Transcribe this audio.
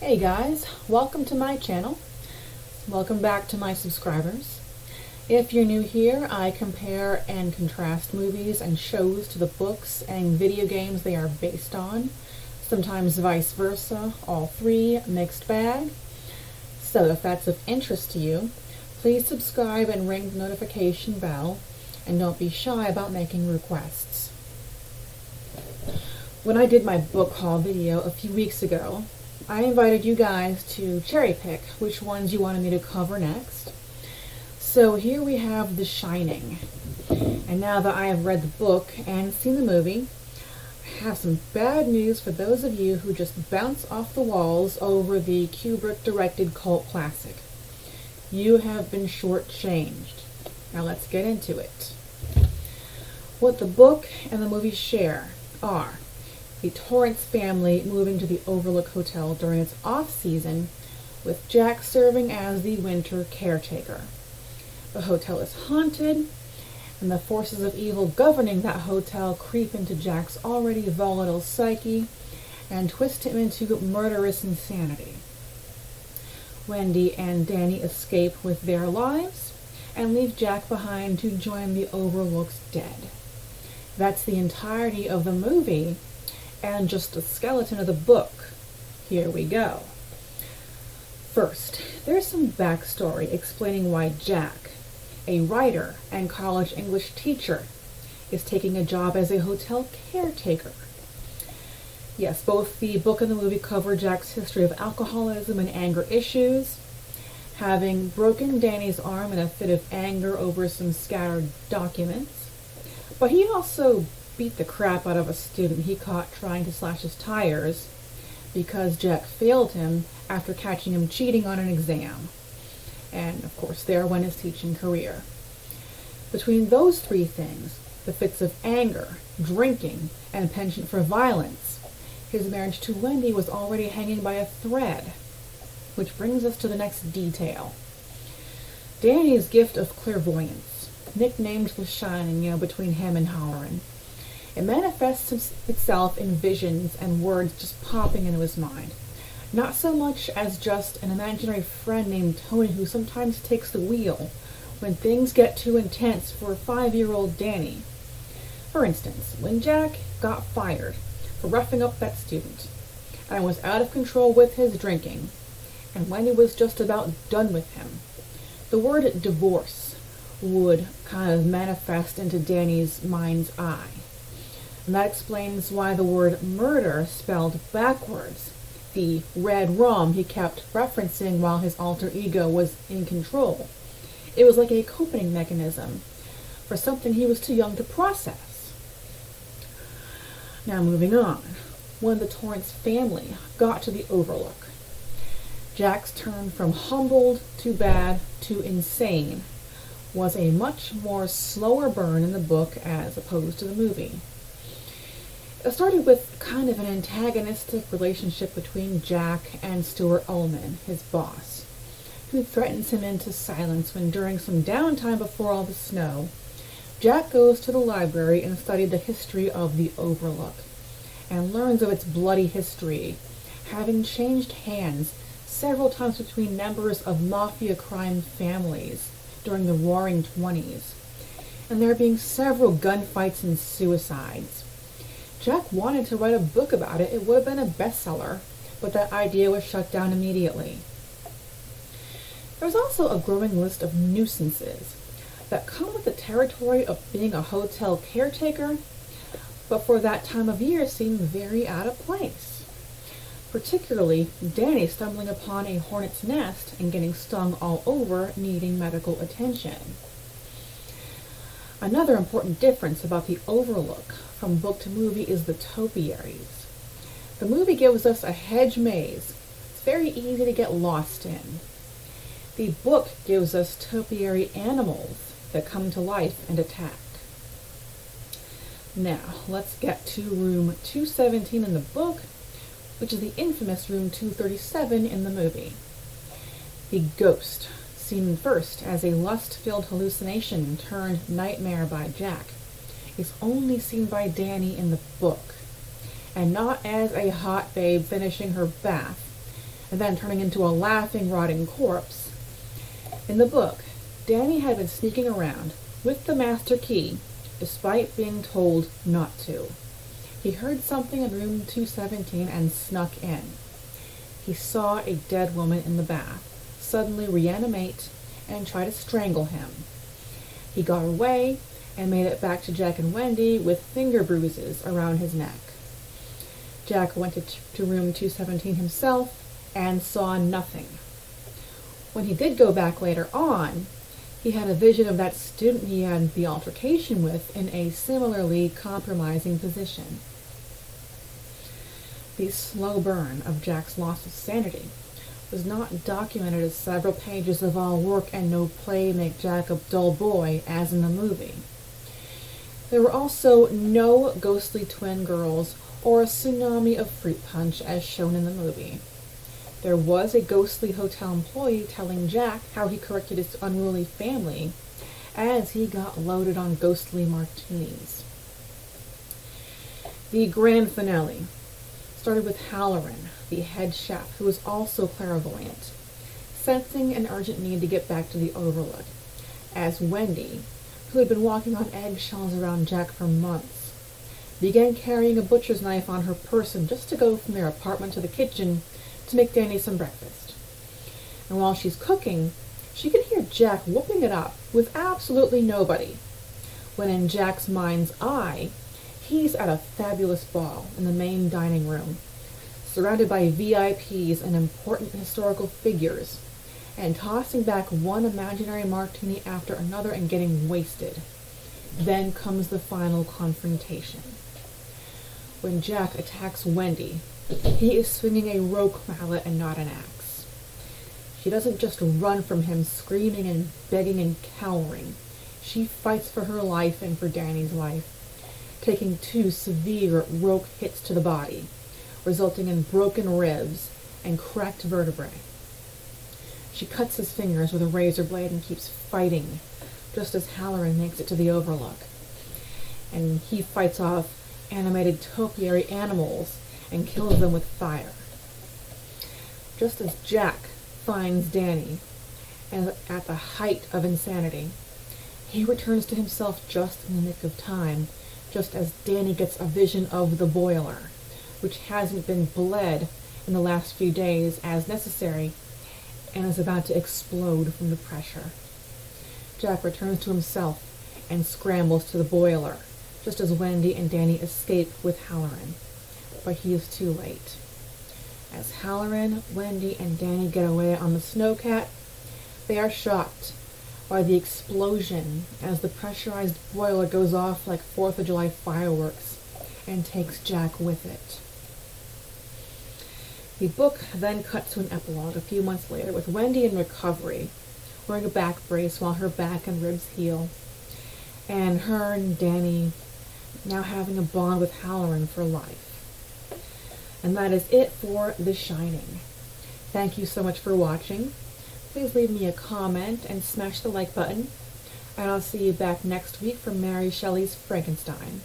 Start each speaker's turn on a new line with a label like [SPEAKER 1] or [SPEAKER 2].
[SPEAKER 1] Hey guys, welcome to my channel. Welcome back to my subscribers. If you're new here, I compare and contrast movies and shows to the books and video games they are based on, sometimes vice versa, all three, mixed bag. So if that's of interest to you, please subscribe and ring the notification bell, and don't be shy about making requests. When I did my book haul video a few weeks ago, I invited you guys to cherry pick which ones you wanted me to cover next. So here we have The Shining. And now that I have read the book and seen the movie, I have some bad news for those of you who just bounce off the walls over the Kubrick-directed cult classic. You have been shortchanged. Now let's get into it. What the book and the movie share are the Torrance family moving to the Overlook Hotel during its off-season, with Jack serving as the winter caretaker. The hotel is haunted, and the forces of evil governing that hotel creep into Jack's already volatile psyche and twist him into murderous insanity. Wendy and Danny escape with their lives and leave Jack behind to join the Overlook's dead. That's the entirety of the movie, and just a skeleton of the book. Here we go. First, there's some backstory explaining why Jack, a writer and college English teacher, is taking a job as a hotel caretaker. Yes, both the book and the movie cover Jack's history of alcoholism and anger issues, having broken Danny's arm in a fit of anger over some scattered documents, but he also beat the crap out of a student he caught trying to slash his tires because Jack failed him after catching him cheating on an exam. And of course there went his teaching career. Between those three things, the fits of anger, drinking, and penchant for violence, his marriage to Wendy was already hanging by a thread. Which brings us to the next detail. Danny's gift of clairvoyance, nicknamed The Shining, between him and Halloran. It manifests itself in visions and words just popping into his mind. Not so much as just an imaginary friend named Tony who sometimes takes the wheel when things get too intense for 5-year-old Danny. For instance, when Jack got fired for roughing up that student and was out of control with his drinking, and when he was just about done with him, the word divorce would kind of manifest into Danny's mind's eye. And that explains why the word murder spelled backwards, the red rum he kept referencing while his alter ego was in control. It was like a coping mechanism for something he was too young to process. Now moving on. When the Torrance family got to the Overlook, Jack's turn from humbled to bad to insane was a much more slower burn in the book as opposed to the movie. It started with kind of an antagonistic relationship between Jack and Stuart Ullman, his boss, who threatens him into silence when during some downtime before all the snow, Jack goes to the library and studied the history of the Overlook, and learns of its bloody history, having changed hands several times between members of mafia crime families during the Roaring '20s, and there being several gunfights and suicides. Jack wanted to write a book about it. It would have been a bestseller, but that idea was shut down immediately. There's also a growing list of nuisances that come with the territory of being a hotel caretaker, but for that time of year seem very out of place. Particularly, Danny stumbling upon a hornet's nest and getting stung all over, needing medical attention. Another important difference about the Overlook from book to movie is the topiaries. The movie gives us a hedge maze. It's very easy to get lost in. The book gives us topiary animals that come to life and attack. Now, let's get to room 217 in the book, which is the infamous room 237 in the movie. The ghost, seen first as a lust-filled hallucination turned nightmare by Jack, is only seen by Danny in the book, and not as a hot babe finishing her bath, and then turning into a laughing, rotting corpse. In the book, Danny had been sneaking around with the master key, despite being told not to. He heard something in room 217 and snuck in. He saw a dead woman in the bath suddenly reanimate and try to strangle him. He got away and made it back to Jack and Wendy with finger bruises around his neck. Jack went to room 217 himself and saw nothing. When he did go back later on, he had a vision of that student he had the altercation with in a similarly compromising position. The slow burn of Jack's loss of sanity was not documented as several pages of all work and no play make Jack a dull boy as in the movie. There were also no ghostly twin girls or a tsunami of fruit punch as shown in the movie. There was a ghostly hotel employee telling Jack how he corrected his unruly family as he got loaded on ghostly martinis. The grand finale started with Halloran, the head chef, who was also clairvoyant, sensing an urgent need to get back to the Overlook, as Wendy, who had been walking on eggshells around Jack for months, began carrying a butcher's knife on her person just to go from their apartment to the kitchen to make Danny some breakfast. And while she's cooking, she can hear Jack whooping it up with absolutely nobody, when in Jack's mind's eye, he's at a fabulous ball in the main dining room, surrounded by VIPs and important historical figures, and tossing back one imaginary martini after another and getting wasted. Then comes the final confrontation. When Jack attacks Wendy, he is swinging a roque mallet and not an axe. She doesn't just run from him screaming and begging and cowering. She fights for her life and for Danny's life, taking 2 severe roque hits to the body, resulting in broken ribs and cracked vertebrae. She cuts his fingers with a razor blade and keeps fighting, just as Halloran makes it to the Overlook. And he fights off animated topiary animals and kills them with fire. Just as Jack finds Danny, and at the height of insanity, he returns to himself just in the nick of time, just as Danny gets a vision of the boiler, which hasn't been bled in the last few days as necessary and is about to explode from the pressure. Jack returns to himself and scrambles to the boiler, just as Wendy and Danny escape with Halloran, but he is too late. As Halloran, Wendy, and Danny get away on the snowcat, they are shocked by the explosion as the pressurized boiler goes off like 4th of July fireworks and takes Jack with it. The book then cuts to an epilogue a few months later with Wendy in recovery, wearing a back brace while her back and ribs heal, and her and Danny now having a bond with Halloran for life. And that is it for The Shining. Thank you so much for watching. Please leave me a comment and smash the like button, and I'll see you back next week for Mary Shelley's Frankenstein.